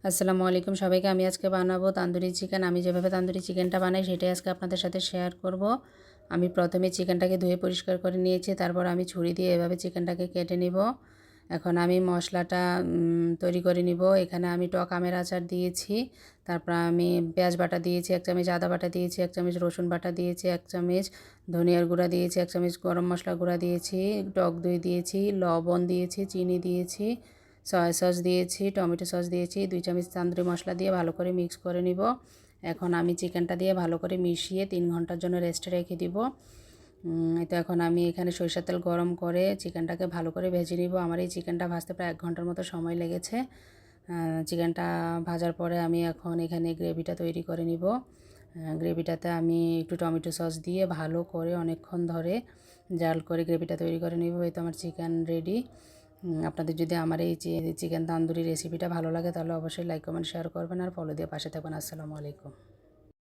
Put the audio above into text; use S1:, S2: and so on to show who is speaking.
S1: আসসালামু আলাইকুম সবাইকে। আমি আজকে বানাবো তান্দুরি চিকেন। আমি যেভাবে তান্দুরি চিকেনটা বানাই সেটাই আজকে আপনাদের সাথে শেয়ার করব। আমি প্রথমে চিকেনটাকে ধুয়ে পরিষ্কার করে নিয়েছি, তারপর আমি ছুরি দিয়ে এভাবে চিকেনটাকে কেটে নিব। এখন আমি মশলাটা তৈরি করে নিব। এখানে আমি টক আমের আচার দিয়েছি, তারপর আমি পেঁয়াজ বাটা দিয়েছি, 1 চামচ আদা বাটা দিয়েছি, 1 চামচ রসুন বাটা দিয়েছি, 1 চামচ ধনিয়ার গুঁড়া দিয়েছি, 1 চামচ গরম মশলা গুঁড়া দিয়েছি, টক দই দিয়েছি, লবণ দিয়েছি, চিনি দিয়েছি, সয়া সস দিয়েছি, টমেটো সস দিয়েছি, 2 চামচ তান্দুরি মশলা দিয়ে ভালো করে মিক্স করে নিব। এখন আমি চিকেনটা দিয়ে ভালো করে মিশিয়ে 3 ঘন্টার জন্য রেস্টে রেখে দিব। তো এখন আমি এখানে সরিষার তেল গরম করে চিকেনটাকে ভালো করে ভেজে নিব। আমার এই চিকেনটা ভাজতে প্রায় 1 ঘন্টার মতো সময় লেগেছে। চিকেনটা ভাজার পরে আমি এখন এখানে গ্রেভিটা তৈরি করে নিব। গ্রেভিটাতে আমি একটু টমেটো সস দিয়ে ভালো করে অনেকক্ষণ ধরে জাল করে গ্রেভিটা তৈরি করে নিব। এই তো আমার চিকেন রেডি। আপনাদের যদি আমার এই চিকেন তান্দুরি রেসিপিটা ভালো লাগে তাহলে অবশ্যই লাইক কমেন্ট শেয়ার করবেন আর ফলো দিয়ে পাশে থাকবেন। আসসালামু আলাইকুম।